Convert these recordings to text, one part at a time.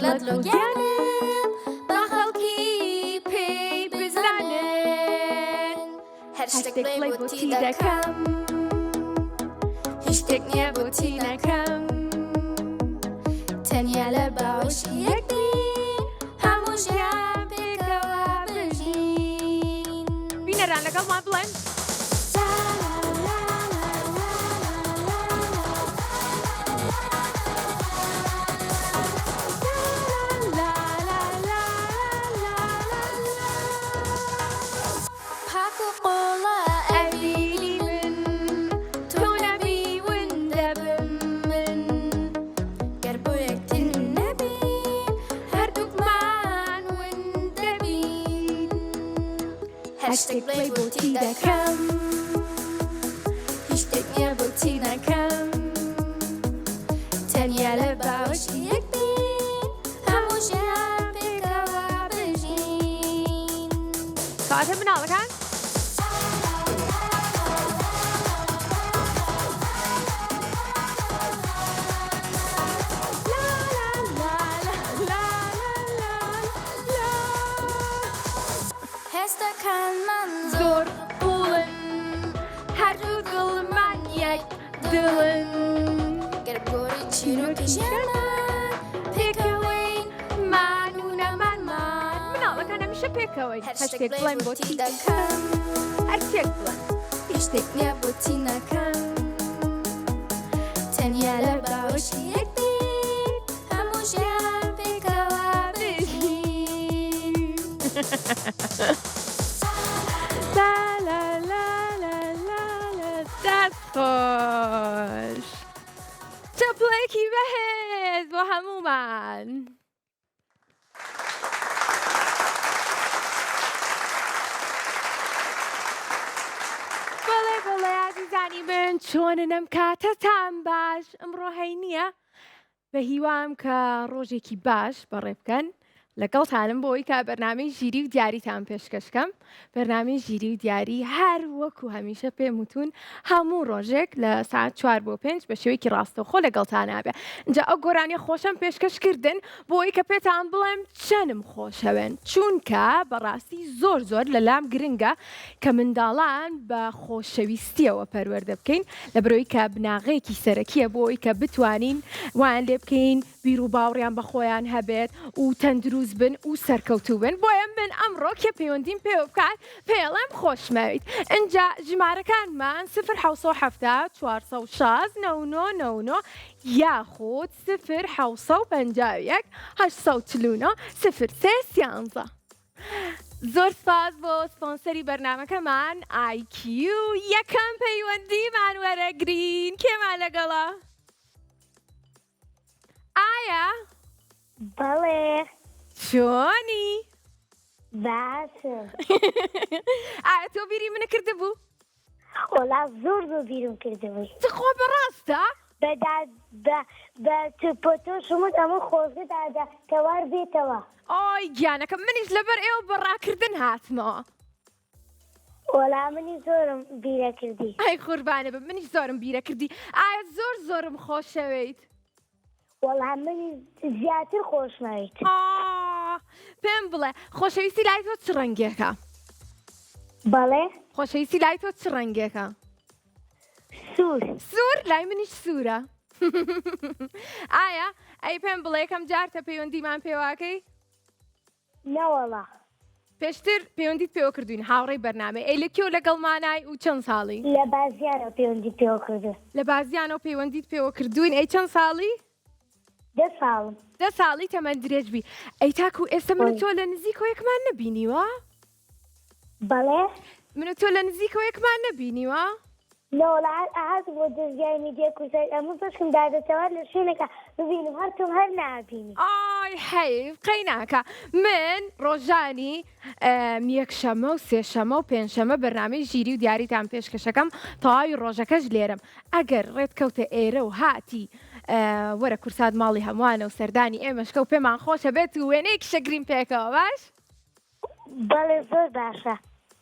لە دڵۆگیانم بە خەڵکی پێی بزانن هەر شتێک بڵێ بۆتی دەکەم هیچ شتێک نییە بۆتی نەکەم تەنیا لە باوەشی یەکدین هەموو ژیان پێکەوە بژین بینەران لەگەڵمان بڵێن پاک و قۆڵە ئەبینی من تۆ نەبی ون دەبم من گەر بۆ یەکتر نەبین هەردووکمان ون دەبین هەر شتێک بڵێ بۆتی دەکەم هیچ شتێک نییە بۆتی نەکەم تەنیا لە باوەشی یەکدین هەموو ژیان پێکەوە بژین کاتە مناڵەکان هێستەکانمان زۆر بوڵن هەردوو دڵمان یەک دڵن گەر گۆری چیرۆکی ژیانمان پێکەوەین مان و نەمانمان مناڵەکان هەمیشە پێکەوەی هەر هەر شتێک بڵێن بۆتی دەکەم هەر شتێک بڵێن هیچ شتێک نییە بۆتی نەکەم تەنیا لە باوەشی یەکدین هەموو ژیان پێکەوە بژین لا لا لا لا لا لا دەست خۆش چەپڵێکی بەهێز بۆ هەموومان بەڵێ بەڵێ عزیزانی من چۆنن ئەم کاتەتان باش ئەمڕۆ هەی نییە بە هیوام کە ڕۆژێکی باش بەڕێ بکەن لەگەڵتانم بۆی کە بەرنامەی ژیری و دیاریتان پێشکەشکەم بەرنامەی ژیری و دیاری هەر وەکو هەمیشە پێم وتون هەموو ڕۆژێک لە ساعت 4 بۆ 5 بە شێوەیەکی ڕاستەوخۆ لەگەڵتان نابێ اینجا ئەو گۆرانی خۆشەم پێشکەشکردن بۆی کە پێتان بڵێم چەنم خۆشەوێن چونکە بەڕاستی زۆر زۆر لەلام گرنگە کە منداڵان بە خۆشەویستیەوە پەروەردە بکەین لە بەرەوەی کە بناغەیەکی سەرەکیە بۆی کە بتوانین وان لێ بکەین بیر و باوڕیان بە خۆیان هەبێت و تەندروست بن و سەرکەوتوو بن بۆیە من ئەمڕۆ کە پەیوەندیم پێ بکات پێڵێم خۆشمەویت اینجا ژمارەکانمان 0 416 99 یاخود 0 751 849 03 زۆر سپاس بۆ سپۆنسەری بەرنامەکەمان IQ یەکەم پەیوەندیمان وەرەگرین کێمان لەگەڵە؟ ئایا بەڵێ چۆنی؟ باشم ئایا تۆ بیری منە کرده بوو؟ وەڵا زۆر بیرم کردبووی خۆ بەڕاستە؟ بە تۆ شمت ئەمە خۆزگەدا کەوار بێتەوە ئۆی گیانەکە منیش لەبەر ئێوە بەڕاکردن هاتمەوە وەڵا منی زۆرم بیرە کردی ئای قوربانە بە منیش زۆرم بیرە کردی ئایا زۆرم خۆشەویت؟ وەڵا منی زیاتر خۆشمەویت پێم بڵێ خۆشەویستی لای تۆ چ ڕەنگێکە؟ بەڵێ خۆشەویستی لای تۆ چ ڕەنگێکە؟ سوور لای منیش سوورە ئایا ئەی پێم بڵێ یەکەم جارتە پەیوەندیمان پێواکەی؟ نەوەڵا پێشتر پەیوەندیت پێوە کردوین هاوڕێی بەرنامە ئەی لە کێو لەگەڵمانای و چەند ساڵی؟ لە بازیانە پەیوەندی پێوە کردو لە بازیانەوە پەیوەندیت پێوە کردوین ئەی چەند ساڵی؟ 10 ساڵم 10 ساڵی تەمەەن درێژبی ئەی تاکو ئێستا من تۆ لە نزیکەوە یەکمان نەبینیوە؟ بەڵێ من تۆ لە نزیکەوە یەکمان نەبینیوە؟ نەوەڵا ئاهات بۆ دەستگای میدیە کوردستان ئەمە بەشم دادەتەوە لە شوێنێکە ببینم هەرتم هەر نابینی ئای حەیف قەی ناکە من ڕۆژانی یەکشەمە و سێشەمە و پێنجشەمە بەرنامەی ژیری و دیاریتان پێشکەشەکەم تەواوی ڕۆژەکەش لێرم ئەگەر ڕێتکەوتە ئێرە و هاتی وەرە کورسات ماڵی هەمووانە و سەردانی ئێمەشکە و پێمان خۆشە بێت و وێنەیەکی شەگرین پێکەوە باش؟ بەڵێ زۆر باشە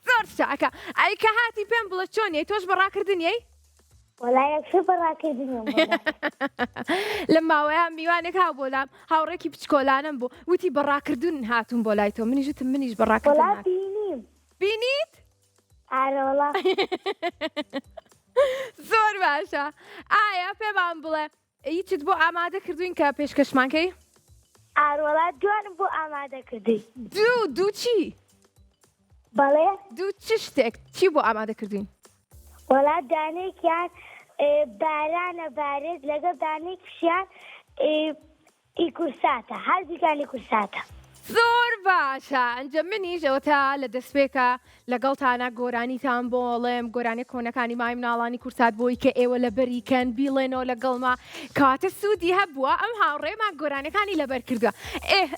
زۆر چاکە ئەی کە هاتی پێم بڵە چۆنیە تۆش بەڕاکردنیەی؟ وەڵای یەکسەر بەڕاکردنیەوە بەڵێ. لە ماوەیە میوانێک هاو بۆلام هاوڕێکی پچکۆلانم بوو وتی بەڕاکردن هاتوون بۆ لای تۆ منیژتم منیش بەڕاکردن وەڵا هات. بینیم. بینیت؟ ئارە وەڵا. زۆر باشە. ئایا پێمان بڵێ هیچت بۆ ئامادە کردوین کە پێشکەشمانکەی؟ ئاروەڵا جوانم بۆ ئامادە کردی. دوو چی؟ بەڵێ دوو چ شتێک چی بۆ ئامادە کردوین؟ وەڵا دانێکیان بارانە بارێت لەگەڵ دانێکیشیان ئیکورساتە هەردووکانی کورساتە. زۆر باشە ئەنجە منیش ئەوەتا لە دەستپێکە لەگەڵتانە گۆرانیتان بۆڵێم گۆرانی کۆنەکانی مای مناڵانی کورسات بۆی کە ئێوە لە بەریکەن بیڵێنەوە لەگەڵما کاتە سوودی هەبووە ئەم هاوڕێمان گۆرانەکانی لەبەر کردووە.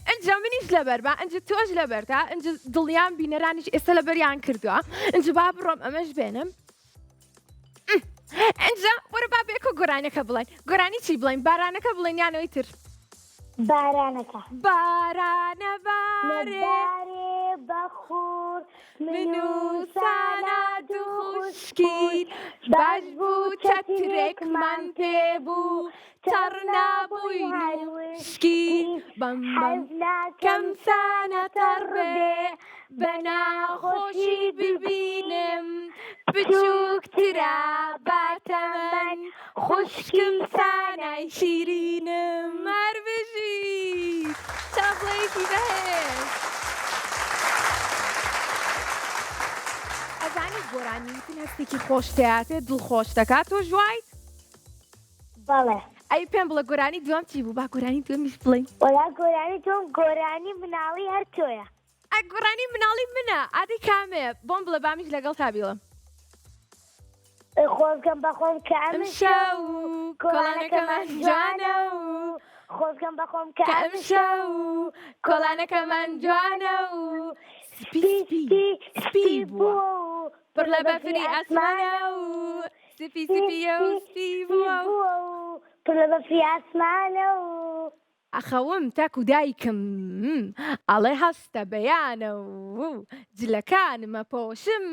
ئەنجە منیش لەبەر بە ئەنج تۆش لەبەردا ئەنج دڵیان بینەرانیش ئێستا لەبەریان کردووە ئەنج با بڕۆم ئەمەش بێنم. ئەنجە وەرە با بێکۆ گۆرانەکە بڵێن گۆرانی چی بڵێن بارانەکە بڵێن یانەوەی تر. بارانەکە. بارانە بارێ بارێ بەخور من و ساناد و خوشکین باش بوو چەترێکمان پێبوو تەڕ نابووین وشکین بەم کەم سانە تەڕێ بە ناخۆشی ببینم بچووکترا باتەمەن خوشکم سانای شیرینم هەر بژیت چاپڵەیەکی بەهێز. ئەزانی گۆرانی وتن هەستێکی خۆش تەیاتێ دڵخۆش دەکات تۆ ژوایت؟ بەڵێ. ئەی پێم بڵە گۆرانی دوام چی بوو با گۆرانی دومیش بڵێن. وەڵا گۆرانی تۆم گۆرانی مناڵی هەر تۆیە. ئە گۆرانی مناڵی منە ئادەی کامێ بۆم بڵێ بامیش لەگەڵ تا بیڵم. خۆزگەم بەخۆم کە ئەم شەو کۆڵانەکەمان جوانە و خۆزگەم بەخۆم کە ئەم شەو کۆڵانەکەمان جوانە و سپی بووە پڕ لە بەفری ئاسمانە و سپیە و سپی بووە پڕ لە بەفری ئاسمانە و ئەخەوم تاکو دایکم ئەڵێ هەستە بەیانە و جلەکانمە پۆشم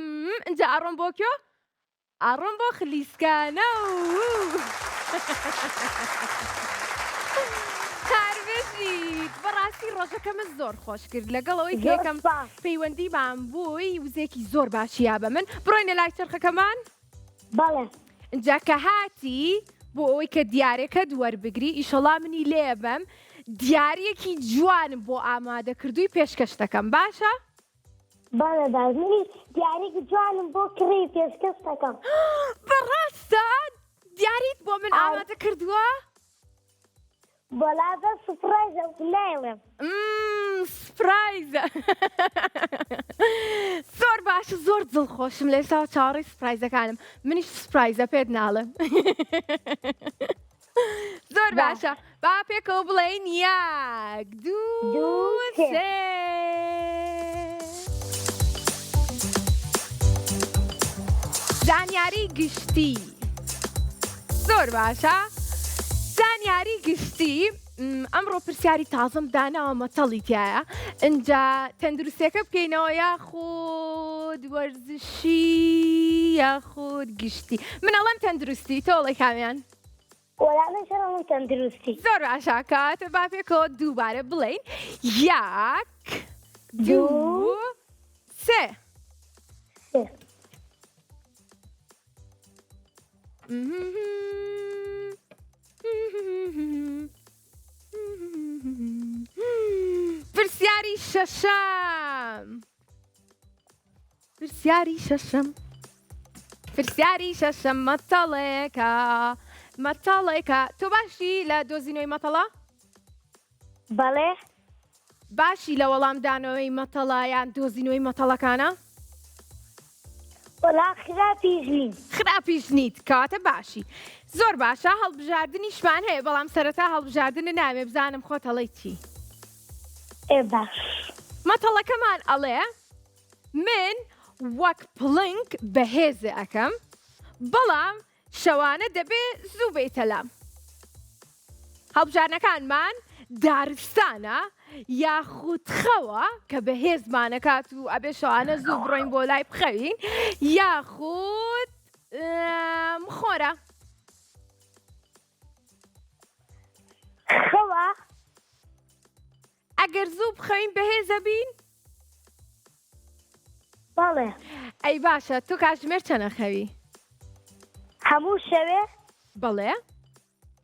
ئەنجە ئاڕۆم بۆ کێ؟ ئاڕۆم بۆ خلیسکانە و هەربژیت بەڕاستی ڕۆژەکەمە زۆر خۆش کرد لەگەڵەوەی کێکەم پەیوەندیمان بووی وزێکی زۆر باشییا بە من بڕۆینە لای چرخەکەمان؟ بەڵێ. اینجا کە هاتی بۆ ئەوەی کە دیارەکەت وەربگری ئیشەڵا منی لێبم دیارەکی جوانم بۆ ئامادە کردووی پێشکەش دەکەم باشە؟ بەڵێ بازنی دیارێکی جوانم بۆ کڕی پێشکەش دەکەم. بەڕاستە دیاریت بۆ من ئامادە کردووە؟ بەڵا بە سوپرایزە نایڵێم. سپرایزە زۆر باشە زۆر دڵخۆشم لە ئێستا چاوەڕێی سپرایزەکانم منیش سپرایزە پێت ناڵێم. زۆر باشە با پێکەوە بڵێین یەک دوو سێ. زانیاری گشتی زۆر باشە زانیاری گشتی ئەمڕۆ پرسیاری تازەم داناوە مەتەڵی تایە ئەنجا تەندروستیەکە بکەینەوە یاخود وەرزشی یاخود گشتی منەڵەم تەندروستی تۆڵی کامیان؟ وەڵا من شەڕەمم تەندروستی. زۆر باشە کاتە با پێکەوە دووبارە بڵێین یەک دوو سێ. پرسیاری شەشەم مەتەڵێکە تۆ باشی لە دۆزینەوەی مەتەڵە؟ بەڵێ. باشی لە وەڵامدانەوەی مەتەڵە یان دۆزینەوەی مەتەڵەکانە؟ وەڵا خراپیش نیت کاتە باشی زۆر باشە هەڵبژاردننیشمان هەیە بەڵام سەرەتا هەڵبژاردنە نامێ بزانم خۆت هەڵی چی؟ باش. مەتەڵەکەمان ئەڵێ من وەک پڵنگ بەهێزە ئەەکەم بەڵام شەوانە دەبێ زوو بێتە لام. هەڵبژارنەکانمان دارستانە یاخود خەوە کە بەهێزمانەکات و ئەبێ شەوانە زوو بڕۆین بۆ لای بخەوین یاخود خۆرە خەوە ئەگەر زوو بخەوین بەهێزە بین؟ بەڵێ ئەی باشە تۆ کاتژمێر چەنە خەوی؟ هەموو شەوێ بەڵێ؟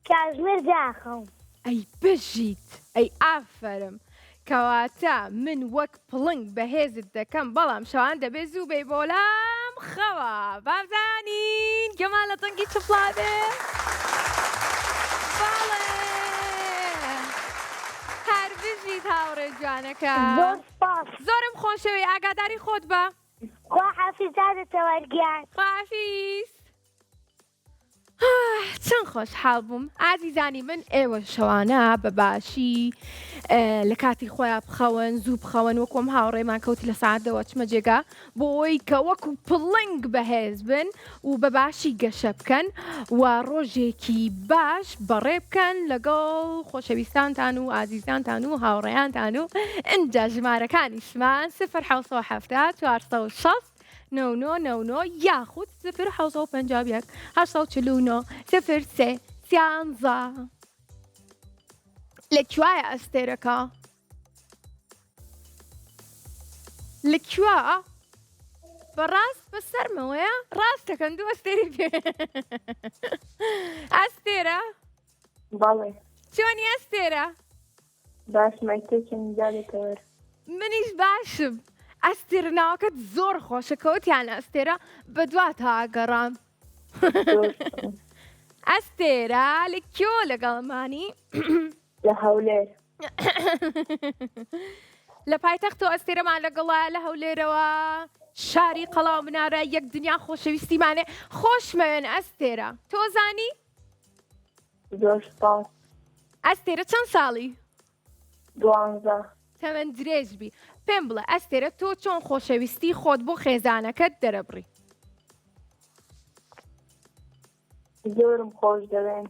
کاتژمێر داخەوم. ئەی بژیت ئەی ئافرم کەواتە من وەک پڵنگ بەهێزت دەکەم بەڵام شەوان دەبێت زوو بێ بۆلام خەوە بابزانین گەمان لە تەنگی چپڵادێ بەڵێ هەر بژیت هاوڕێ جوانەکە زۆر سپاس. زۆرم خۆشەوی ئاگاداری خۆت بە خوا حافیزادتەوە گیان. خافیز چەند خۆشحاڵ بووم ئازیزانی من ئێوە شەوانە بەباشی لە کاتی خۆیان بخەون زوو بخەون وەکۆم هاوڕێمان کەوتی لە ساعتەوە چمە جێگا بۆ ئەوی کە وەکو پڵنگ بەهێز بن و بەباشی گەشە بکەن و ڕۆژێکی باش بەڕێ بکەن لەگەڵ خۆشەویستانتان و ئازیزانتان و هاوڕێیانتان و ئینجا ژمارەکانیشمان 0 460 99 یاخود 0 849 0 13 لەکوایە ئەستێرەکە؟ لەکووا؟ بەڕاست بەسەرمەوەیە؟ ڕاستەکەن دوو ئەستێری پێ ئەستێرە؟ بەڵێ چۆنی ئەستێرە؟ باش مایتێکم جادێتەوە منیش باشم ئەستێرە ناوەکەت زۆر خۆشە کەوتیان ئەستێرە بە دوات هاگەڕام ئەستێرە لەکوێ لەگەڵمانی؟ لە هەولێر لە پایتەختەوە ئەستێرەمان لەگەڵایە لە هەولێرەوە شاری قەڵاو منارە یەک دنیا خۆشەویستیمانێ خۆشمەوێن ئەستێرە تۆ زانی؟ زۆر سپاس. ئەستێرە چەند ساڵی؟ 12 تەمەەن درێژبی پێم بڵێ ئەستێرە تۆ چۆن خۆشەویستی خۆت بۆ خێزانەکەت دەرەبڕی؟ زۆرم خۆش دەوێن.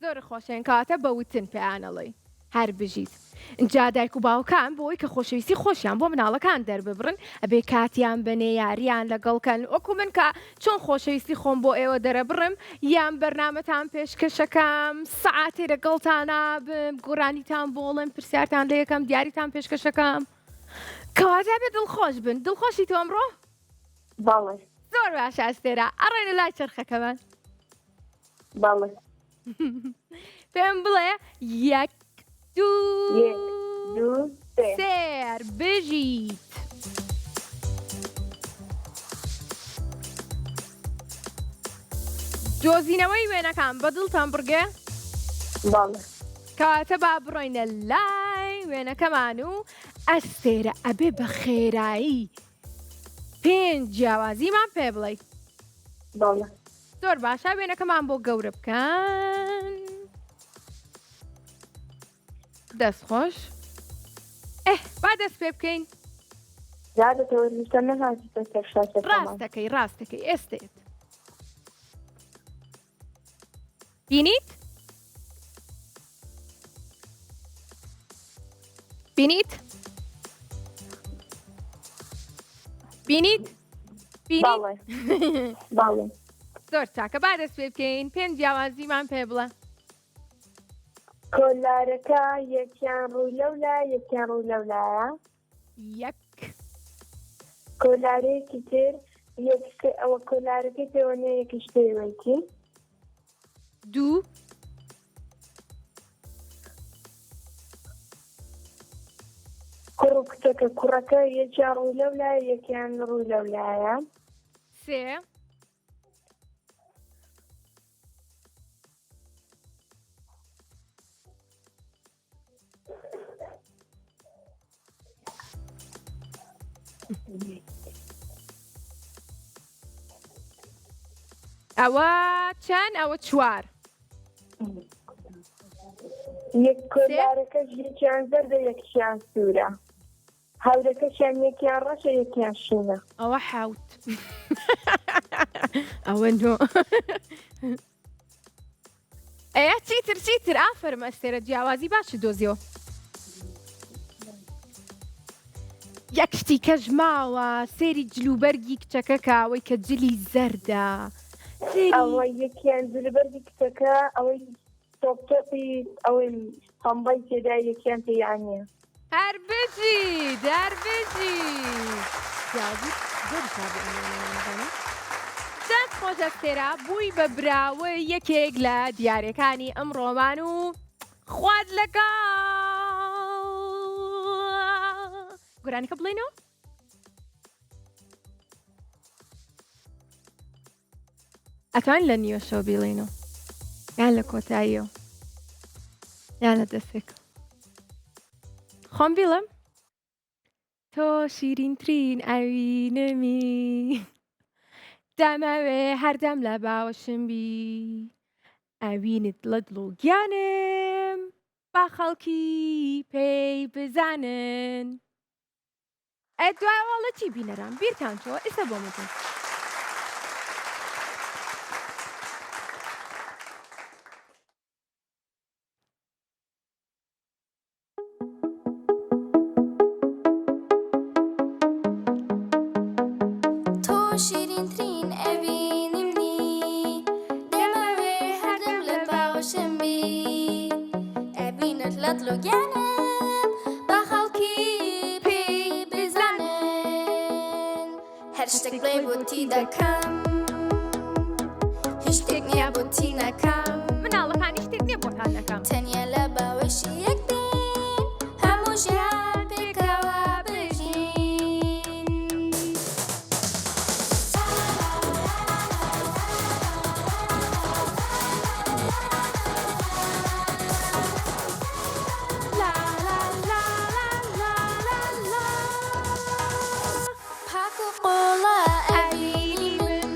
زۆر خۆشێن کاتە بەوتن پێیانەڵێ هەر بژیت اینجا دایک و باوکان بۆی کە خۆشەویستی خۆشیان بۆ مناڵەکان دەرببڕن ئەبێ کاتیان بنێ یاریان لەگەڵکەن وەکو من کە چۆن خۆشەویستی خۆم بۆ ئێوە دەرەبڕم یان بەرنامەتان پێشکەشەکەم سعاتێ لەگەڵتانە بم گۆرانیتان بۆڵم پرسیارتان لێ یەکەم دیاریتان پێشکەشەکەم کەواتە بێ دڵخۆش بن دڵخۆشی تۆ ئەمڕۆ؟ بەڵێ زۆر باش ئەستێرە ئەڕێنە لای چرخەکەمان بەڵێ پێم بڵێ یەک یەک دوو دوو سێ سێر بژیت دۆزینەوەی وێنەکان بەدڵتان بڕگێ بەڵێ کاتە با بڕۆینە لای وێنەکەمان و ئەستێرە ئەبێ بە خێرایی پێنج جیاوازیمان پێ بڵێ بەڵێ زۆر باشە وێنەکەمان بۆ گەورە بکەن دەستخۆش با دەست پێ بکەین جادێتەوە لیستە نەهاتیتە سەر شاشەکەمان. ڕاستەکەی ڕاستەکەی ئێستێت بینیت؟ بینیت؟ بینیت؟ بینیت؟ بەڵێ بەڵێ زۆر چاکە با دەست پێ بکەین پێنج جیاوازیمان پێ بڵێ کۆلارەکە یەکیان ڕووی لەولا یەکیان ڕووی لەولایە. یەک کۆلارەیەکی تر ئەوە کۆلارەکەی پێوەنێ یەکیش پێوەیتی. دوو کوڕ و کچەکە کوڕەکە یەکیان ڕووی لەولایە یەکیان ڕووی لەولایە. سێ ئەوە چەند ئەوە چوار یەک کۆلارەکەش یەکیان زەردە یەکیان سوورە. هەورەکەشیان یەکیان ڕەشە یەکیان شینە. ئەوە حوت ئەوە نۆ ئەیە چیتر ئافرم ئەستێرە جیاوازی باشە دۆزیەوە یەک شتی کەژ ماوە سێری جلوبەرگی کچەکە کاوەی کە جلی زەردە ئەوە یەکیان جلوبەرگی کچەکە ئەوەی تۆپتۆپی ئەوەی قەمبەی تێدا یەکیان پێیانە هەر بژیت هەر بژیت جاوید زۆر چابی ئەمانە دەست خۆشە سێرا بووی بە براوە یەکێک لە دیارەکانی ئەمڕۆمان و خوارد لەگەڵ گۆرانیکە بڵێنەوە ئەتوان لە نیوە شەو بیڵێنەوە یان لە کۆتاییەوە یان لە دەستێک خۆم بیڵم تۆ شیرینترین ئەوینەمی دەمەوێ هەردەم لە باوەشم بی ئەوینت لە دڵ و گیانم با خەڵکی پێی بزانن دوای وەڵە چی بینەران بیرتان چۆ ئێستا بۆ مەکەن تۆ شیرینترین ئەوینیمنی دەمەوێ هەردەم لە باوەشم بی ئەبینت لە دڵ و گیانم با خەڵکی پێی بزانن هەر شتێک بڵێ بۆتی دەکەم هیچ شتێک نییە بۆتی نەکەم مناڵەکانی شتێک نییە بۆتان دەکەم تەنیا لە باوەشی یەک بین هەموو ژیان پێکەوە بژین لا لا لا لا لا لا پاک و قۆڵە ئەوینی من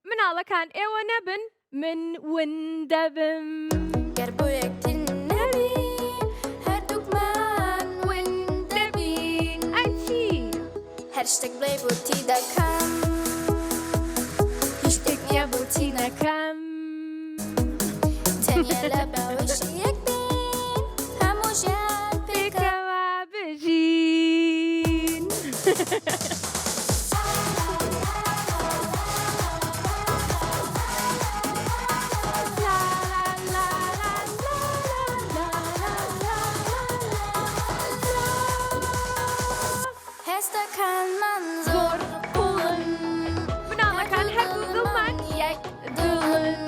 مناڵەکان ئێوە نەبن من ون دەبم گەر بۆ یەکتر نەبین هەردووکمان ون دەبین ئەچی هەر شتێک بڵێ بۆتی دەکەم هیچ شتێک نییە بۆتی نەکەم نەکەم تەنیا لە باوەشی یەک بین هەموو ژیان پێکەوە پێکەوە بژین هێستەکانمان زۆر قوڵن مناڵەکان هەردوو دڵمان یەک دڵن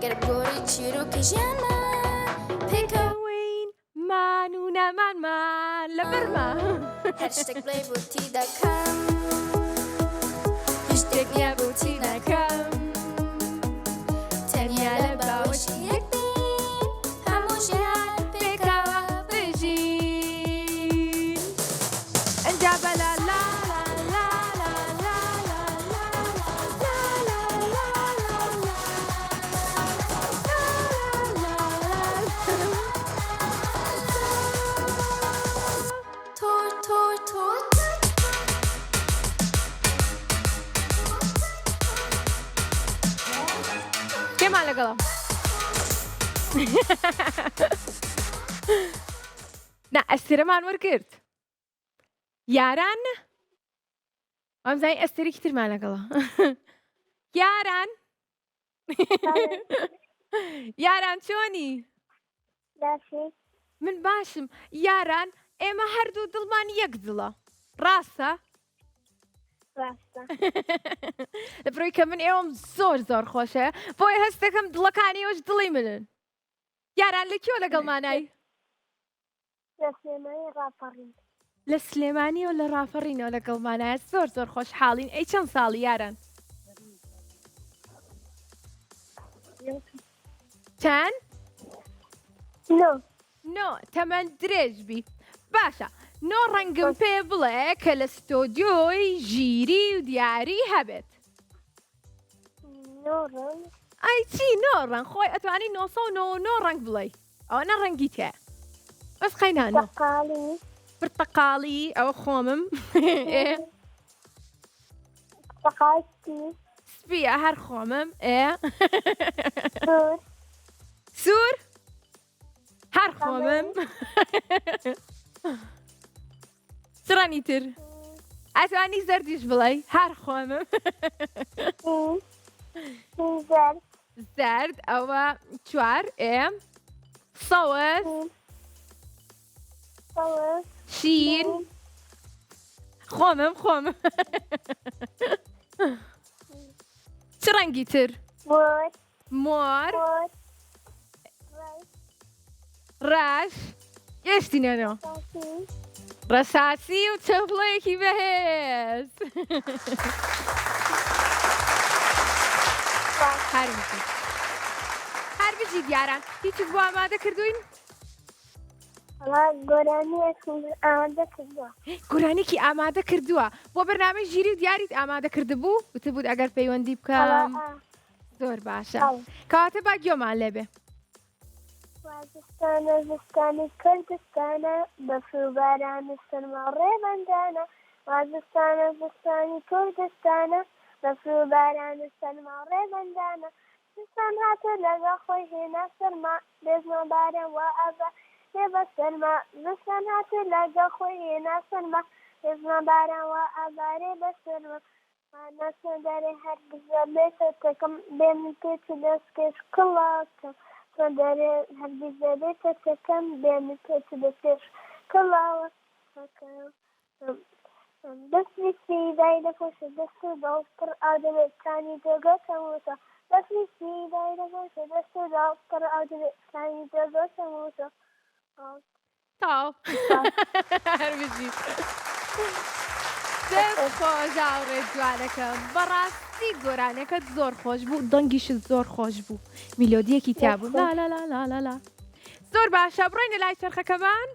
گەر گۆری چیرۆکی ژیانمان پێکەوە ئەوەین مان و نەمانمان لە بەرما هەر شتێک بڵێ بۆتی دەکەم هیچ شتێک نییە بۆتی نەکەم تەنیا لە باوەشی یەک بین هەموو ژیان پێکەوە بژین ئەنجا بەلا لا لا لا لا لا لا لا لا تۆر تۆر تۆر کێمان لەگەڵە نا ئەستێرەمان وەرگرت یاران ئەمزای ئەستێرێکی ترمان لەگەڵە یاران یاران چۆنی داشی من باشم یاران ئێمە هەردوو دڵمان یەک دڵە ڕاستە ڕاستە لەبڕۆی کە من ئێوەم زۆر زۆر خۆشە بۆی هەستەکەم دڵەکانی ئەوش دڵی منن یاران لە کێوە لەگەڵمانای لە سلێمانی ڕاپەڕین لە سلێمانی و لە ڕافەڕینەوە لەگەڵمانایە زۆر زۆر خۆشحاڵین ئەی چەند ساڵی یاران چەند؟ نۆ نۆ تەمەەن درێژ بی باشە نۆ ڕەنگم پێ بڵێ کە لە ستۆدیۆی ژیری و دیاری هەبێت نۆ ڕەنگ ئای چی نۆ ڕەنگ خۆی ئەتوانی 999 ڕەنگ بڵێ ئەوە نە ڕەنگی تێ بەس خەینانە تەقاڵی پرتەقاڵی ئەوە خۆمم تەقاڵی سپیە هەر خۆمم ئێ زۆر سوور هەر خۆمم چڕەنی تر ئەتوانی زەردیش بڵێ هەر خۆمم زەر زەرد ئەوە چوار ئێ سەوەس صوت شين خۆمم چ ڕەنگی تر موت مۆر موت ڕاش گەشتی نەنەوە ڕەساسی و چەپڵەیەکی بەهێز هەر بژی دیاران هیچی بۆ ئامادە کردوین گۆرانێکی ئامادە کردووە بۆ بەرنامەی ژیری و دیاریت ئامادە کردبوو وتبوو ئەگەر پەیوەندی بکەم زۆر باشە کەواتە با گوێمان لێبێ وازستانە زستانی کوردستانە بەفروبارانی سەرما ڕێبەندانە وازستانە زستانی کوردستانە بەفروبارانی سەرما ڕێبەندانە زستان هاتە لەگەڵ خۆی هێنا سەرما بێزمە باران وا ئەبە لێبە سەرما زستان هاتە لەگەڵ خۆی هێنا سەرما بێزمە باران وا ئەبارێ بە سەرما مانەسە دەرێ هەرگیزە بێتە تەکەم بێنی پێچی دەستکەش کڵاکەم دەرێ هەرگیزە بێتە تەکەم بێنی پێچی دەستکەش کڵاوە دەستی سیدای دەپۆشە دەست و دڵپڕ ئاو دەبێت چانی دەگەتەمەوە دەستی سیدای دەپۆشە دەست و دڵپڕ ئاو دەبێت چانی دەگەتەمەوە تاو هەربژی خۆشا و ڕێ جوانەکەم بەڕاستی گۆرانەکەت زۆر خۆش بوو دەنگیشت زۆر خۆش بوو میلۆدیەکی تیا بوو لا زۆر باشە بڕۆینە لای چرخەکەمان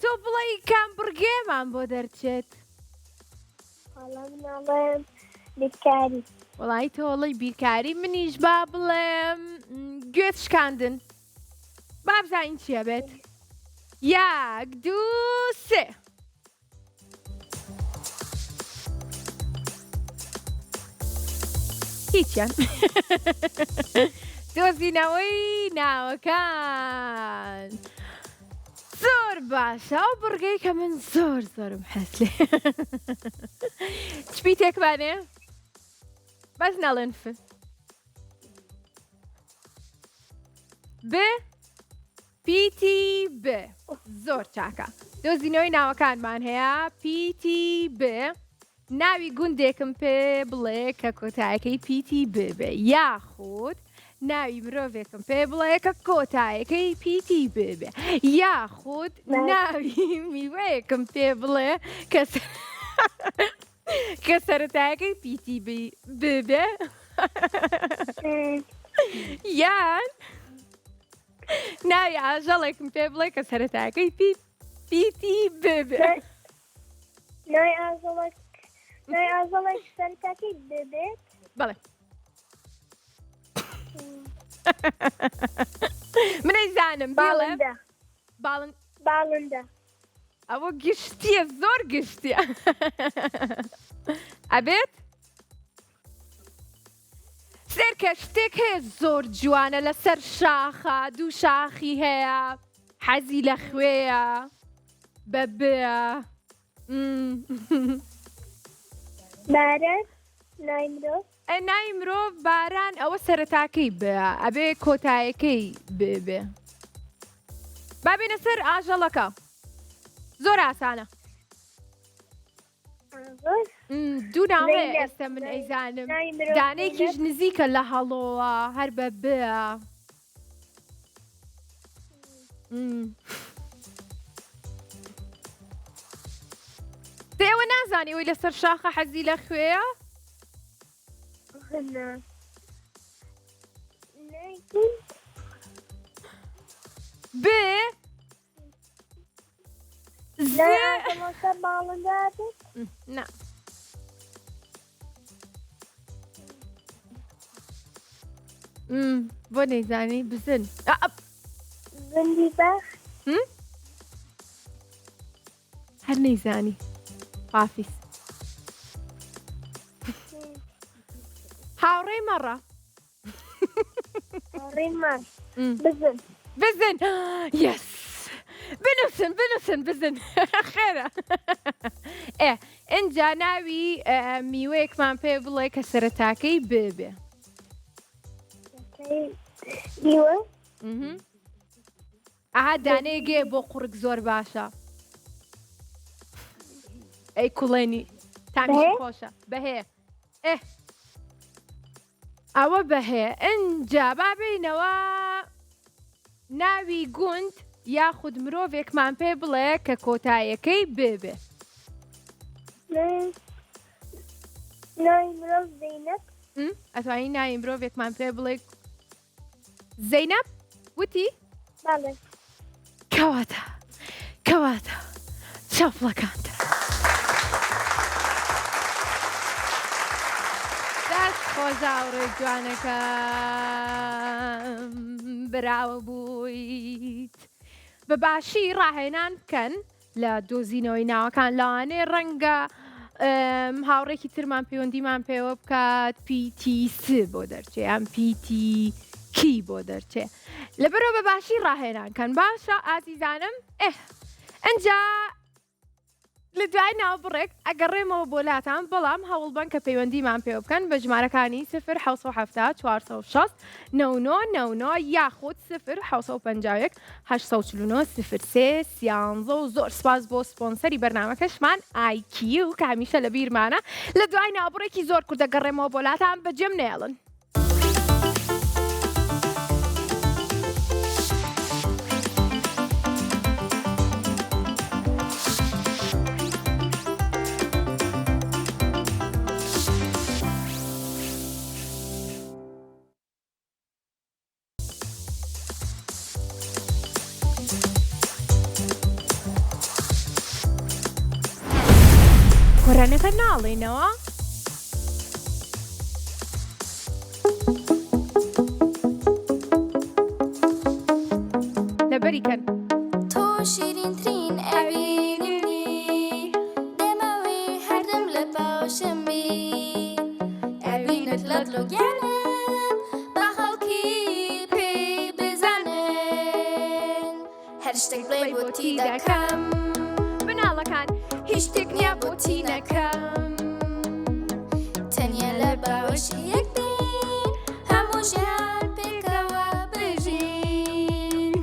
تۆ بڵێ کام بڕگێمان بۆ دەرچێت بیرکاری وڵی تۆڵی بیرکاری منیش با بڵێم گوێت شکاندن با بزانین چیە بێت یەک دوو سێ هیچیان دۆزینەوەی ناوەکان زۆر باشە ئەو بڕگەی کە من زۆرم هەست لێ چپی تێکبانێ بەس نەڵێن ف ب پیتی ب زۆر چاکە دۆزینەوەی ناوەکانمان هەیە پیتی ب ناوی گوندێکم پێ بڵێ کە کۆتایەکەی پیتی ببێ یاخود ناوی مرۆڤێکم پێ بڵێ کە کۆتایەکەی پیتی ببێ یاخود ناوی میوەیەکم پێ بڵێ کە سەرەتایەکەی پیتی ببێ یان ناوی ئاژەڵێکم پێ بڵێ کە سەرەتایەکەی پیتی ببێ نای ئازەڵێک سەرتاکەی ببێت بەڵێ منەی زانم بڵێ باڵندە ئەوە گشتیە زۆر گشتیە ئەبێت سێرکە شتێک هەیە زۆر جوانە لەسەر شاخە دوو شاخی هەیە حەزی لە خوێیە بەبێە باران نای مرۆڤ نای مرۆڤ باران ئەوە سەرەتاکەی بێ ئەبێ کۆتایەکەی بێ بابێنە سەر ئاژەڵەکە زۆر ئاسانە دوو ناوەیە ئێستا من ئەیزانم دانەیەکیش نزیکە لە هەڵۆوە هەر بە بێ ئێوە نازانی ئەوی لەسەر شاخە حەزی لە خوێیە بێ نا بۆ نەیزانی بزن زندی باخ هەر نەیزانی حافیز هاوڕێی مەڕە ڕێمان بزن بزن یس بنووسن بزن خێرە ئینجا ناوی میوەیەکمان پێ بڵێ کە سەرەتاکەی ببێ دیوە ئاها دانەیەگێ بۆ قوڕک زۆر باشە ئەی کوڵێنی تامیشی بەهێ؟ خۆشە بەهێ ئەوە بەهێ ئەنجا بابینەوە ناوی گوند یاخود مرۆڤێکمان پێ بڵێ کە کۆتاییەکەی بێبێ ناوی مرۆڤ زەینەب ئەتوانی ناوی مرۆڤێکمان پێ بڵێ زەینەب وتی بەڵێ کەواتە چاپڵەکانتە دەست خۆزاوڕێ جوانەکە براوە بوویت بەباشی ڕاهێنان بکەن لە دۆزینەوەی ناوەکان لەوانەیە ڕەنگە هاوڕێکی ترمان پەیوەندیمان پێوە بکات PTC بۆ دەرچێ ئەم PTK بۆ دەرچێ لەبەرەوە بەباشی ڕاهێنانکەن باشە ئازیزانم ئەنجا لە دوای ناوبڕێک ئەگەڕێمەوە بۆ لاتان بەڵام هەوڵبن کە پەیوەندیمان پێ بکەن بە ژمارەکانی 0 460 99 یاخود 0 849 03 13 و زۆر سپاس بۆ سپۆنسەری بەرنامەکەشمان IQ کە هەمیشە لە بیرمانە لە دوای ناوبڕێکی زۆر کورت دەگەڕێمەوە بۆ لاتان بەجێم نێڵن کۆرانەکە ناڵێنەوە لەبەریکەن تۆ شیرینترین ئەوینی دەمەوێ هەردەم لە باشم بی ئەوینت لە دڵۆگیانم بە خەڵکی پێ بزانن هەر شتێک بڵێ بۆتی دەکەم بناڵەکان هیچ شتێک نییە بۆتی نەکەم تەنیا لە باوەشی یەکدین هەموو ژیان پێکەوە بژین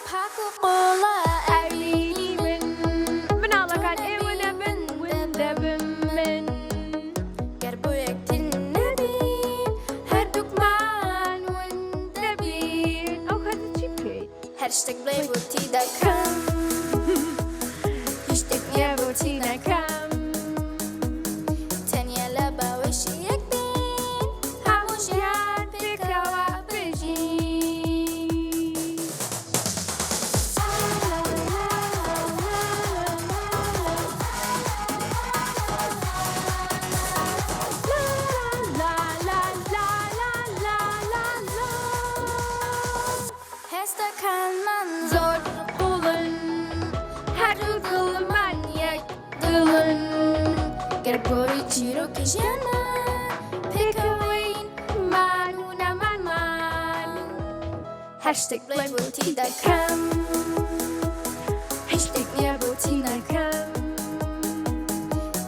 پاک و قۆڵە ئەوینی من مناڵەکان ئێوە نەبن وندەبم من گەر بۆ یەکتر نەبین هەردووکمان وندەبین ئەو کاتە چی بکەیت هەر شتێک بڵێ بۆتی دەکەم هیچ شتێک نییە بۆتی نەکەم تەنیا لە باوەشی یەکدین هەموو ژیان پێکەوە بژین هێستەکانمان زۆر قوڵن هەردوو دڵمان یەک دڵن گەر گۆری چیرۆکی ژیانە پێکەوەین مان و نەمانمان هەر شتێک بڵێ بۆتی دەکەم هیچ شتێک نییە بۆتی نەکەم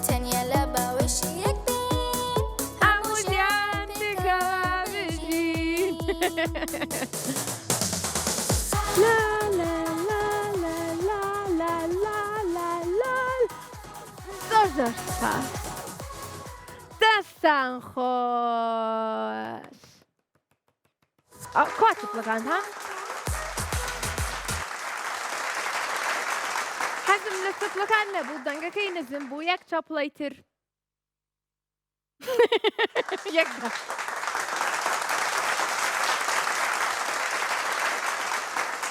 تەنیا لە باوەشی یەکدین هەموو ژیان پێکەوە بژین لا لا لا لا لا لا لا لا لا زۆر سپاس دەستان خۆش کوا چپلەکان ها حەزم لە چپلەکان نەبوو دەنگەکەی نزم بوو یەک چەپڵەی تر یەک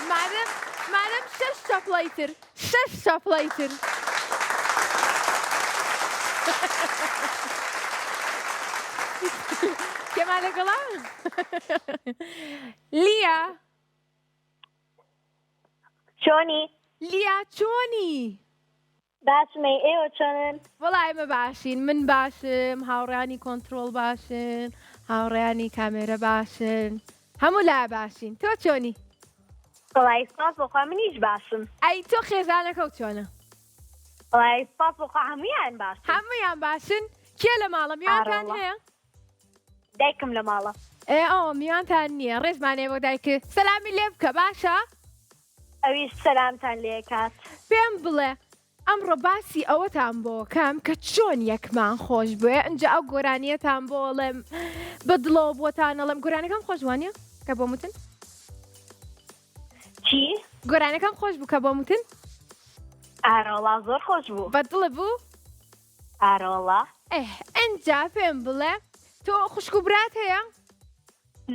مادەم شەش چەپڵەی تر شەش چەپڵەی تر کێمان لەگەڵا لیا چۆنی لیا چۆنی باشمە ئێوە چۆنن وەڵای ئێمە باشین من باشم هاوڕێیانی کۆنتترۆل باشن هاوڕێیانی کامێرە باشن هەموو لا باشین تۆ چۆنی وڵی سپاس بۆخوا منیش باشم. ئەی تۆ خێزانەکە و چۆنە؟ وڵی سپاس بۆخوا هەموویان باشن. هەموویان باشن؟ کێ لە ماڵە میوانتان ئاڕەوە. هەیە؟ دایکم لە ماڵە. ئەوە میوانتان نییە ڕێزمانێ بۆ دایکت سەلامی لێ بکە باشە؟ ئەویش سەلامتان لێ کات. پێم بڵێ ئەمڕۆ باسی ئەوەتان بۆکەم کە چۆن یەکمان خۆش بووە ئەنجا ئەو گۆرانیەتان بۆڵێم بەدڵەوە بۆتانەڵم گۆرانەکەم خۆشوانە کە بۆ متن؟ چی؟ گۆرانەکەم خۆش بوو کە بۆ متن؟ ئارۆڵا زۆر خۆش بوو. بەدڵە بوو؟ ئارۆڵا؟ ئەنجا پێم بڵێ تۆ خوشک و برات هەیە؟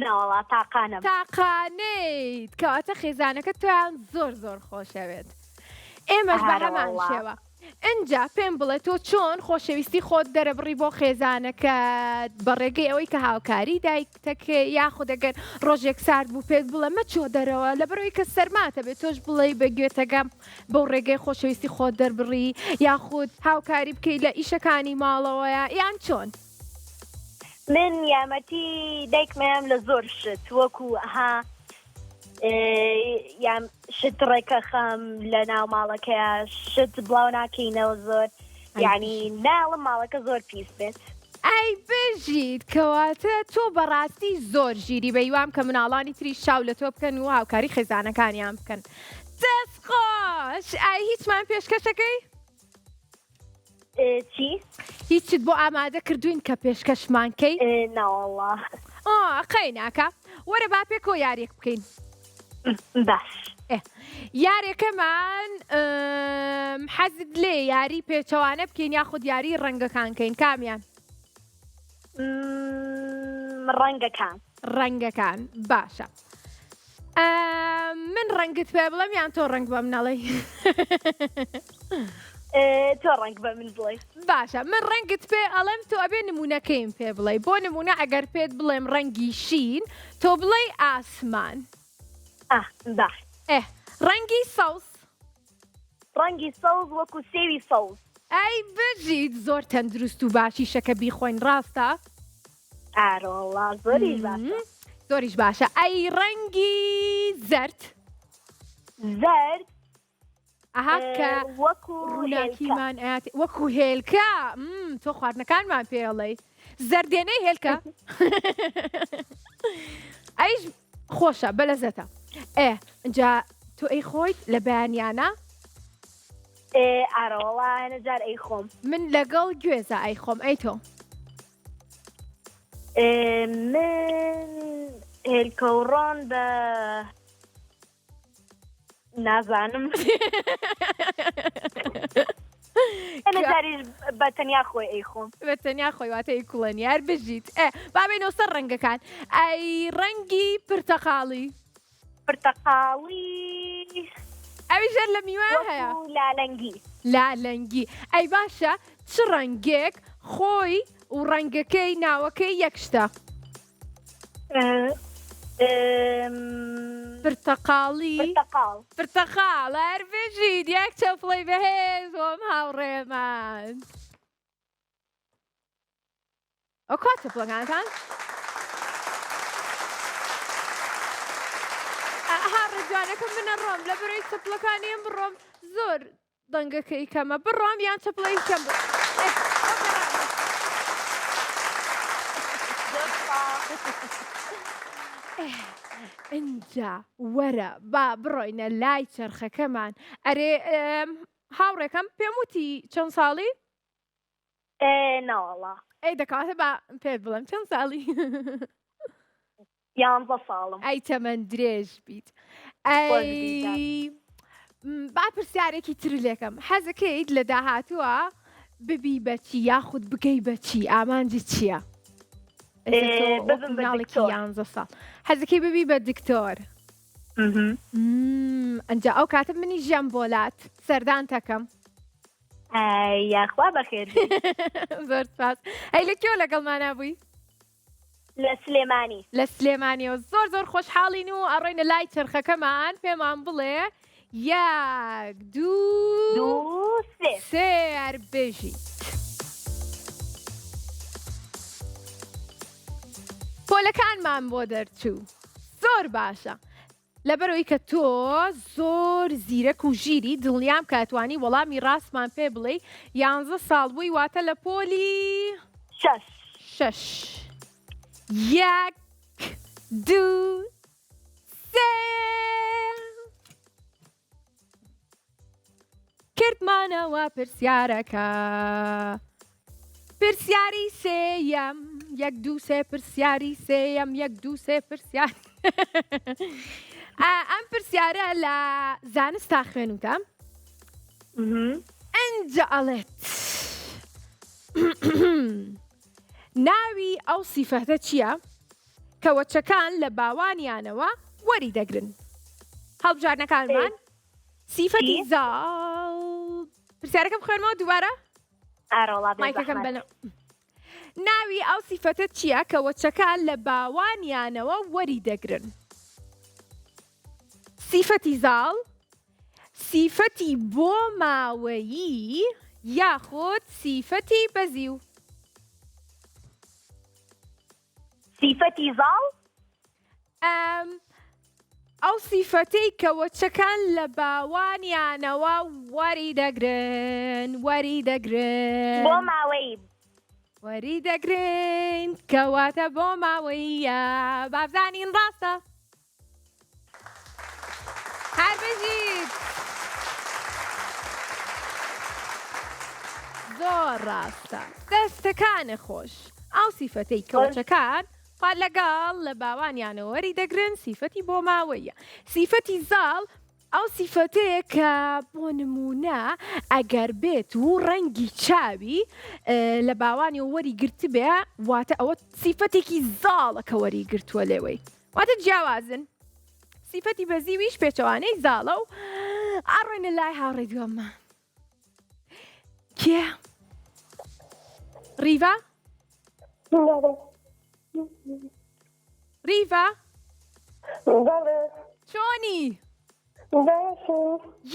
ناوەڵا تاقانم. تاقانەیت کەواتە خێزانەکە تۆیان زۆر زۆر خۆشەوێت. ئێمەش بە هەمان شێوە. ئەنجا پێم بڵێ تۆ چۆن خۆشەویستی خۆت دەرەبڕی بۆ خێزانەکەت بە ڕێگەی ئەوەی کە هاوکاری دایکتەکە یاخود ئەگەر ڕۆژێک سارد بوو پێت بڵێ مەچۆ دەرەوە لەبەرەوەی کە سەرماتە بێت تۆش بڵێ بە گوێتەگەم بەو ڕێگەی خۆشەویستی خۆت دەربڕی یاخود هاوکاری بکەیت لە ئیشەکانی ماڵەوەیە یان چۆن؟ من یامەتی دایکمەیەم لە زۆر شت وەکو ئەها یام شت ڕێکە خەم لە ناو ماڵەکەیە شت بڵاو ناکەینەوە زۆر یعنی ناڵم ماڵەکە زۆر پیس بێت. ئەی بژیت کەواتە تۆ بەڕاستی زۆر ژیری بەیوام کە مناڵانی تری شاو لە تۆ بکەن و هاوکاری خێزانەکانیان بکەن. دەست خۆش ئای هیچمان پێشکەشەکەی؟ چی؟ هیچت بۆ ئامادە کردوین کە پێشکەشمان کەی؟ ناوەڵا. قەی ناکە وەرە با پێکۆ یاریێک بکەین. باش. یاریەکەمان حەزت لێ یاری پێچەوانە بکەین یاخود یاری ڕەنگەکان کەین کامیان؟ ڕەنگەکان. ڕەنگەکان باشە. من ڕەنگت پێ بڵێم یان تۆ ڕەنگ بەم نەڵێ؟ تۆ ڕەنگ بە من بڵێ. باشە من ڕەنگت پێ ئەڵێم تۆ ئەبێ نمونونەکەیم پێ بڵێ بۆ نمونە ئەگەر پێت بڵێم ڕەنگی شین تۆ بڵێ ئاسمان. باش. ڕەنگی سەوز. ڕەنگی سەوز وەکو سێوی سەوز. ئەی بژیت زۆر تەندروست و باشی شەکە بیخۆین ڕاستە؟ ئارۆڵا زۆریش باشە. زۆریش باشە. ئەی ڕەنگی زەرد. زەرد ئەها کە وەکو ڕووناکیمان وەکو هێلکە تۆ خواردنەکانمان پێڵێ زەردێنەی هێلکە ئەیش خۆشە بەلەزەتە. ئەجا تۆ ئەی خۆیت لە بەیانیانە؟ ئارۆڵا نەجار ئەی خۆم. من لەگەڵ گوێزە ئەی خۆم ئەی تۆ؟ من هێلکەوڕۆن بە نازانم. نەجاریش بە تەنیا خۆی ئەی خۆم. بە تەنیا خۆی واتە ئەی کوڵەن یار بژیت. بابێنەوە سەر ڕەنگەکان. ئەی ڕەنگی پرتەقاڵی. پرتەقاڵی ئەوی ژەر لە میوان هەیە؟ لالەنگی. لالەنگی. ئەی باشە چ ڕەنگێک خۆی و ڕەنگەکەی ناوەکەی یەک شتە؟ پرتەقاڵی. پرتەقاڵ هەر بژیت یەک چەپڵی بەهێز بۆم هاوڕێمان. ئەو کات چەپڵەکانتان؟ ئەها ڕێجوانەکەم بنەڕۆم لە بەرەوەی چەپڵەکانیم بڕۆم زۆر دەنگەکەی کەمە بڕۆم یان چەپڵەی کەم ئەنجا وەرە با بڕۆینە لای چرخەکەمان. ئەرێ هاوڕێکەم پێم وتی چەند ساڵی؟ ناوەڵا. ئەی دەکاتە با پێ بڵێم چەند ساڵی؟ 11 ساڵم. ئەی تەمەند درێژ بیت. ئەی با پرسیارێکی تر لێکم حەزەکەیت لە داهاتووە ببی بەچی یاخود بگەی بەچی ئامانجی چییە؟ ناڵێکی 11 ساڵ حەزەکەی ببی بە دکتۆر. ئەنجا ئەو کاتە منی ژەم بۆلات سەردان تەکەم. یاخوا بەخێر. زۆر سپاس. ئەی لە کێوە لەگەڵمانە بووی؟ لە سلێمانی. لە سلێمانیەوە زۆر زۆر خۆشحاڵین و ئەڕۆینە لای چرخەکەمان پێمان بڵێ یەک دوو سێ بژیت. پۆلەکانمان بۆ دەرچوو زۆر باشە. لەبەرەوەی کە تۆ زۆر زیرەک و ژیری دڵنیام کاتوانی وەڵامی ڕاستمان پێ بڵێ 11 ساڵ بووی واتە لە پۆلی 6 1 2 کردمانەوە پرسیارەکە پرسیاری سێیەم 1 2 3 پرسیاری سێیەم 1 2 3 پرسیاری ئەم پرسیارە لە زانستا خوێنوتە ئەنجە ئەڵێت ناوی ئەو سیفەتە چییە کە وەچەکان لە باوانیانەوە وەری دەگرن هەڵبژارنەکانمان سیفەتی زاڵ پرسیارەکەم خوێنمەوە دووبارە مایکەکەم بەنە ناوی ئەو سیفەتە چییە کە وەچەکان لە باوانیانەوە وەری دەگرن سیفەتی زاڵ سیفەتی بۆ ماوەیی یاخود سیفەتی بەزیو سیفەتی زاڵ ئەو سیفەتەی کە وەچەکان لە باوانیانەوە وەری دەگرن بۆ ماوەی وەری دەگرن کەواتە بۆ ماوەیە بابزانین ڕاستە هەر بژیت زۆر ڕاستە دەستەکانە خۆش ئەو سیفەتەی کە وەچەکان لەگەڵ لە باوانیانەوە وەری دەگرن سیفەتی بۆ ماوەیە سیفەتی زاڵ ئەو سیفەتەیە کە بۆ نمونە ئەگەر بێت و ڕەنگی چاوی لە باوانی وەری گرت بێ واتە ئەوە سیفەتێکی زاڵە کە وەری گرتووە لێوەی واتە جیاوازن سیفەتی بەزیویش پێچەوانەی زاڵە و ئاڕۆینە لای هاوڕێی دووەمە کێ ڕیڤا ڕیڤا چۆنی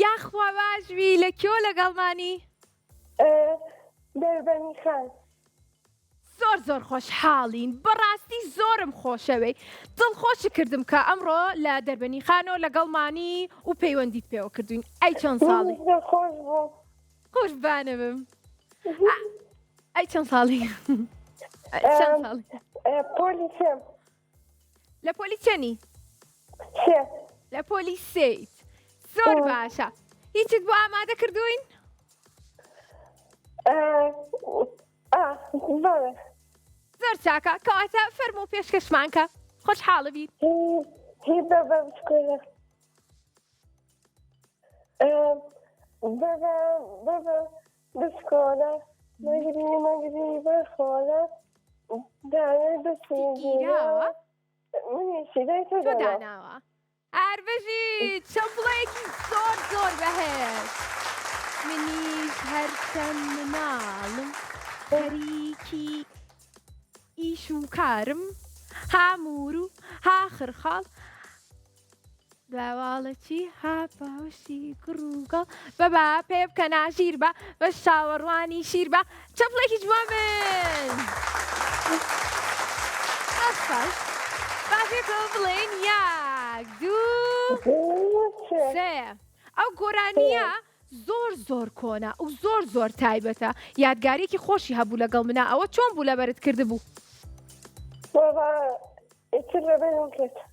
یاخوا باشوی لە کێوە لەگەڵمانی دەربەنی خان زۆر خۆشحاڵین بەڕاستی زۆرم خۆشەوەی دڵخۆشی کردم کە ئەمڕۆ لە دەربەنی خانەوە لەگەڵمانی و پەیوەندیت پێوە کردوین ئەی چەند ساڵی قوربانە بم ئەی چەند ساڵی پۆلی سێم لە پۆلی چەنی سێ لە پۆلی سێیت زۆر باشە هیچت بۆ ئامادە کردوین زۆر چاکە کەواتە فەرموو و پێشکەشمانکە خۆشحاڵە بیت هی بەبە بچکۆلە بەبە بچکۆلە مەگری بەرخۆلە دانێ بسیگیراوە منیشی دای تۆ داناوە هەربژیت چەمپڵەیەکی زۆر بەهێز منیش هەرچەند مناڵم خەریکی ئیش و کارم هامور و ها خرخاڵ داواڵەتی ها پاوشی گڕووگەڵ بەبا پێ بکە ناژیر بە بە شاوەڕوانی شیر بە چەپڵێکی جوان بن باشێتەوە بڵێن 1 2 3 ئەو گۆرانیە زۆر کۆنا و زۆر تایبەتە یادگارێکی خۆشی هەبوو لەگەڵ منە ئەوە چۆن بوو لەبەرت کردبوو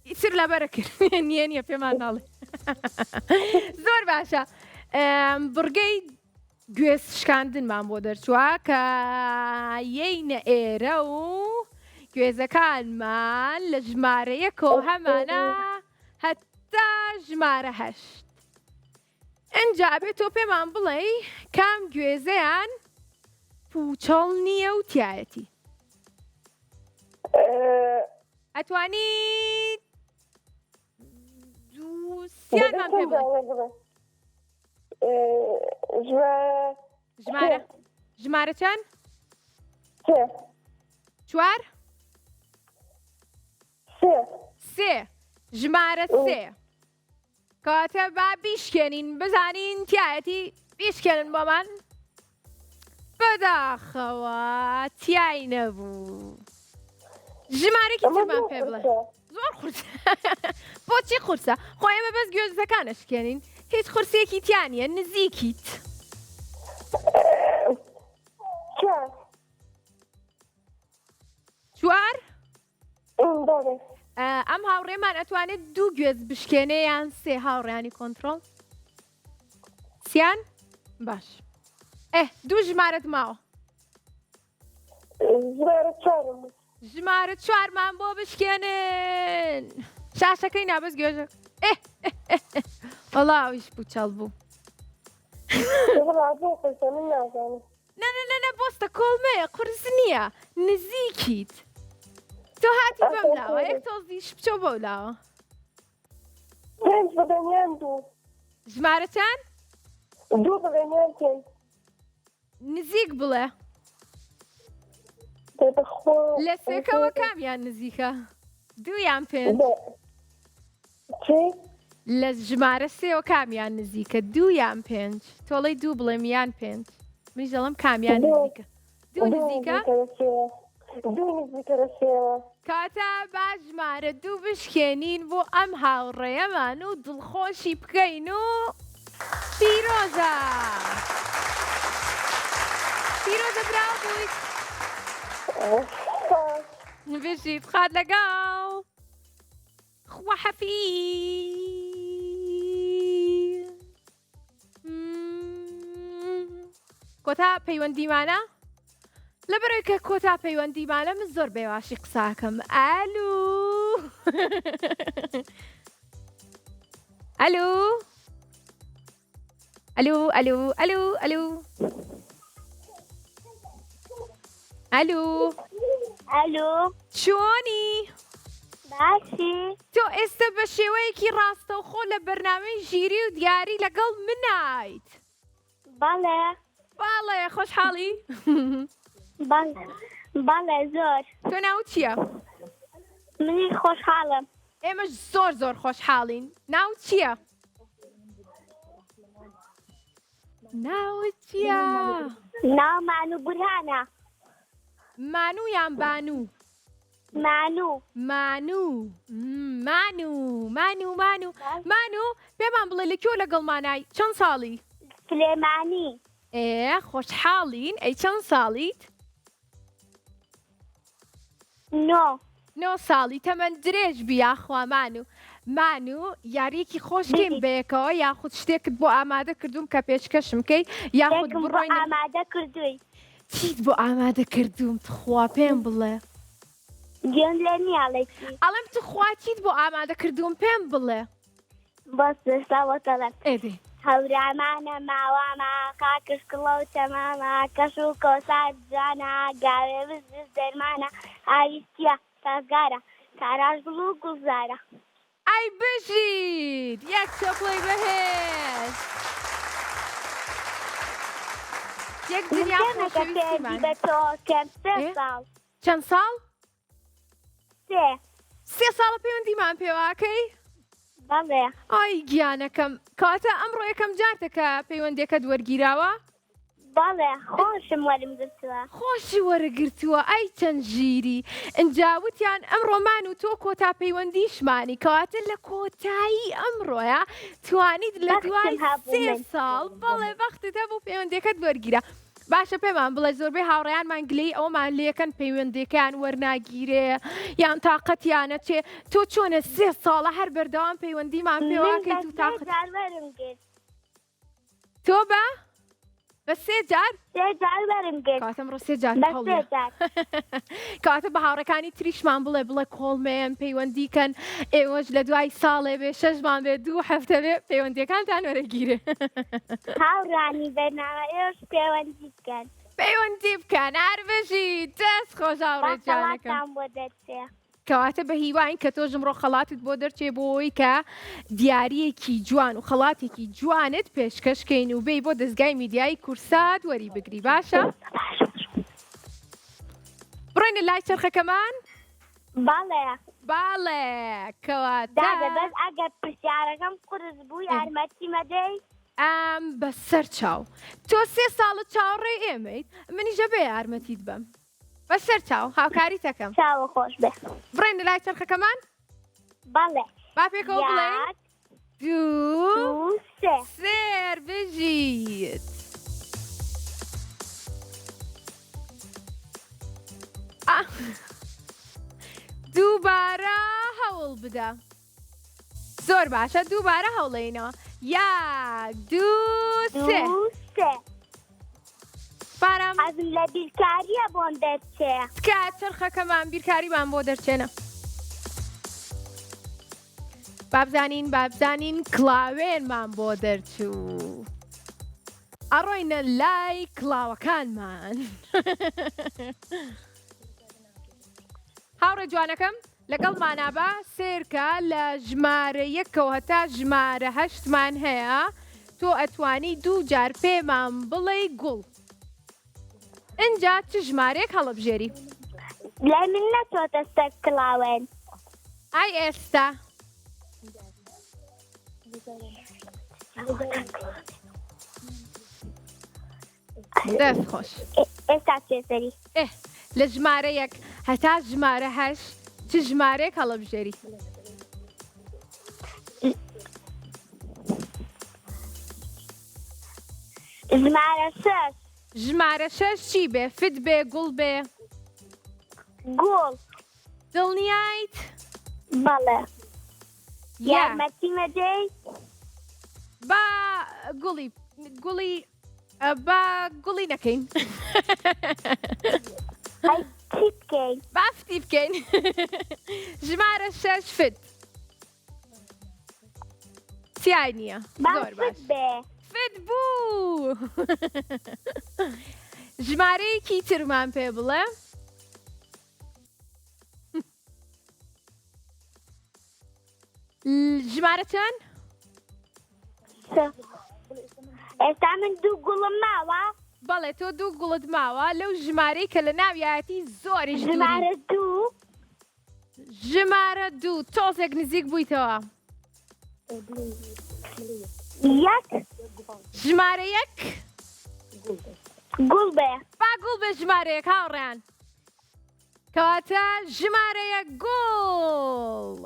ئیتر لەبەرە کرد نییە پێمان ناڵێ زۆر باشە بڕگەی گوێز شکاندنمان بۆ دەرچووە کە یەینە ئێرە و گوێزەکانمان لە ژمارە 1 هەمانە هەتا ژمارە 8 ئەنجا بێت تۆ پێمان بڵێ کام گوێزەیان پوچەڵ نییە و تایەتی ئەتوانیت دووسیانمان پێ بڵێ ژمارە چەند؟ 4 3 ژمارە 3 کاتە با بیشکێنین بزانین تایەتی بیشکێنن بۆمان بەداخەوە تیای نەبوو ژمارەی ترمان پێ بڵێ زۆر قورسە بۆچی قورسە خۆ ئێمە بەس گوێزەکانەشکێنین هیچ قورسێکی تیانە نزیکیت چوار چوار بەڵێ ئەم هاوڕێمان ئەتوانێت دوو گوێز بشکێنێ یان سێ هاوڕێیانی کۆنتڕۆڵ سیان باش دوو ژمارەت ماوە ژمارە چوارم ژمارە چوارمان بۆ بشکێنن شاشەکەی نابەست گوێژە وەڵا ئەویش بوو چەڵ بوو من نازانم نە بۆستە کۆڵمەیە قورس نییە نزیکیت تۆ هاتی بەم لاوە یەک تۆزیش بچۆ بەو لاوە پێنج بەدەنیان دوو ژمارەتان دوو بەدەنیان پێنج نزیک بڵێ لە سێکەوە کامیان نزیکە دوو یان پێنج چی؟ لە ژمارە سێوە کامیان نزیکە دوو یان پێنج تۆڵی دوو بڵێم یان پێنج منیش دەڵم کامیان نزیکە دوو نزیکە دوو نزیکە لە سێوە کاتە با ژمارە دوو بشکێنین بۆ ئەم هاوڕێیەمان و دڵخۆشی بکەین و پیرۆزە براو بوویت بژیت خات لەگەڵ خوا حەفیظ کۆتا پەیوەندیمانە لەبەرەوەی کە کۆتا پەیوەندیمانە من زۆر بێواشی قساکەم ئالو ئەلو ئەلو ئەلو ئەلو ئەلو ئەلو ئەلو چۆنی باشی تۆ ئێستا بە شێوەیەکی ڕاستەوخۆ لە بەرنامەی ژیری و دیاری لەگەڵ منایت بەڵێ باڵێ خۆشحاڵی بەڵێ زۆر تۆ ناوت چییە؟ منی خۆشحاڵم ئێمەش زۆر خۆشحاڵین ناوت چییە؟ ناوت چییە؟ ناومان و بورهانە مانوو یان بانوو؟ مانوو پێمان بڵێ لەکوێ لەگەڵمانای چەند ساڵی؟ سلێمانی خۆشحاڵین ئەی چەند ساڵیت؟ 9 ساڵی تەمەند درێژ بیاخوا مانوو یاریەکی خۆشگەیم بەیەکەوە یاخود شتێکت بۆ ئامادە کردوم کە پێشکەشم کەی یاخود بڕۆین ئامادە کردووی چیت بۆ ئامادە کردوم تخوا پێم بڵێ گیان لێ نیاڵێکی ئەڵێم تخوا چیت بۆ ئامادە کردوم پێم بڵێ بەس دەستاوەتەڵێن ئێدێ هەورامانە ماوامە قاکش کڵە و تەمامە کەش و کۆسات جانە گاوێ بزز دەرمانە ئاویستیە سازگارە تاراش گوڵ و گوڵزارە ئەی بژیت یەک چۆپڵی بەهێز یەک دنیا خۆشەویستیمان بە تۆ کەم 3 ساڵ چەند ساڵ؟ 3 ساڵە پەیوەندیمان پێواکەی؟ بەڵێ ئای گیانەکەم کاتە ئەمڕۆ یەکەم جارتەکە پەیوەندێکت وەرگیراوە؟ بەڵێ خۆشم وەرم گرتووە خۆشی وەرەگرتووە ئەی چەند ژیری ئەنجاوتیان ئەمڕۆمان و تۆ کۆتا پەیوەندیشمانی کەواتە لە کۆتایی ئەمڕۆیە توانیت لە دوای 3 ساڵ بەڵێ بەختت هەبوو پەیوەندەکەت وەرگیرە باشە پێمان بڵێ زۆربەی هاوڕێیانمان گلەی ئەومان لێکەن پەیوەندەکەیان وەرناگیرێ یان تااقەتیانە چێ تۆ چۆنە 3 ساڵە هەر بەردەوام پەیوەندیمان پێواکەیت و تااقەت تۆ بە؟ بە 3 جار؟ 3 جار وەرم گرت کاتە ئەمڕۆ 3 جار کاتە بە هاوڕەکانی تریشمان بڵێ کۆڵمێن پەیوەندیکەن ئێوەش لە دوای ساڵێ بێ 6مان بێ 2 هەفتە بێ پەیوەندیەکانتان وەرەگیرێ هاوڕانی بەرنامە ئێوەش پەیوەندی بکەن پەیوەندی بکەن هەربژی دەست خۆش هاوڕێجانەکەم بۆ دەرچێ کەواتە بە هیواین کە تۆ ژمڕۆ خەڵاتت بۆ دەرچێ بۆی کە دیارەیەکی جوان و خەڵاتێکی جوانت پێشکەشکەین و بێی بۆ دەستگای میدیایی کورسات وەری بگری باشە؟ بڕۆینە لای چرخەکەمان؟ باڵێ کەواتە بەس ئەگەر پرسیارەکەم قورس بوو یارمەتی مەدەی بەسەر چاو تۆ 3 ساڵە چاوەڕێی ئێمەیت منیژە بێ یارمەتیت بەم بەسەر چاو هاوکاری تەکەم چاوە خۆش بێ بڕێنە لای چرخەکەمان؟ بەڵێ با پێکەوە بڵێن یەک دوو دوو سێ سێر بژیت دووبارە هەوڵ بدە زۆر باشە دووبارە هەوڵێنەوە یەک دوو سێ دوو سێ بارام حەزم لە بیرکاریە بۆم دەرچێ تکات چرخەکەمان بیرکاریمان بۆ دەرچێنە بابزانین کڵاوێنمان بۆ دەرچوو ئەڕۆینە لای کڵاوەکانمان هاوڕێ جوانەکەم لەگەڵمانە بە سێرکە لە ژمارە یەکەوە هەتا ژمارە هەشتمان هەیە تۆ ئەتوانی دوو جار پێمان بڵێ گوڵ ئینجا چ ژمارەیەک هەڵەبژێری لای من نەچۆتە سەر کڵاوێن ئای ئێستا دەست خۆش ئێستا چێسەری لە ژمارە یەک هەتا ژمارە هەشت چ ژمارەیەک هەڵەبژێری ژمارە شەش ژمارە شەش چی بێ فت بێ گوڵ بێ گوڵ دڵنیایت بەڵێ یا یارمەتی مەدەی با گوڵی نەکەین ئەی چی بکەین بافتی بکەین ژمارە شەش فت سیای نییە زۆر باش بافت بێ فت بوو ژمارەیەکی ترمان پێ بڵێ ژمارە چەند ئێستا من دوو گوڵم ماوە بەڵێ تۆ دوو گوڵت ماوە لەو ژمارەی کە لە ناویەتی زۆریش ژمارە دوو ژمارە دوو تۆزێک نزیک بوویتەوە یەک ژمارە یەک گوڵ بێ با گوڵ بێ ژمارەیەک هاوڕێیان کەواتە ژمارەیە گوڵ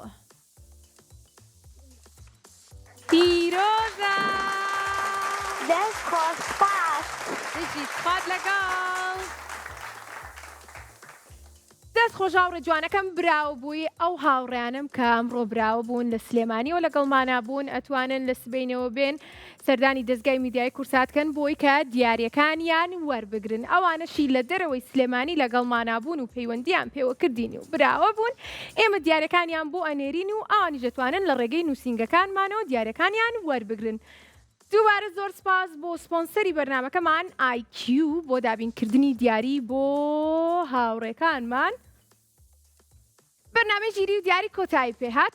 پیرۆزە دەست خۆش پاس دژیت خات لەگەڵ دەست خۆش هاوڕێ جوانەکەم براو بووی ئەو هاوڕێیانم کە ئەمڕۆ براوە بوون لە سلێمانیەوە لەگەڵمانە بوون ئەتوانن لە سبەینەوە بێن سەردانی دەستگای میدیای کورساتکەن بۆی کە دیاریەکانیان وەربگرن ئەوانەشی لە دەرەوەی سلێمانی لەگەڵمانە بوون و پەیوەندیان پێوە کردینی و براوە بوون ئێمە دیارەکانیان بۆ ئەنێرین و ئەوانی دەتوانن لە ڕێگەی نووسینگەکانمانەوە دیارەکانیان وەربگرن دووبارە زۆر سپاس بۆ سپۆنسەری بەرنامەکەمان IQ بۆ دابینکردنی دیاری بۆ هاوڕێکانمان بەرنامەی ژیری و دیاری کۆتایی پێهات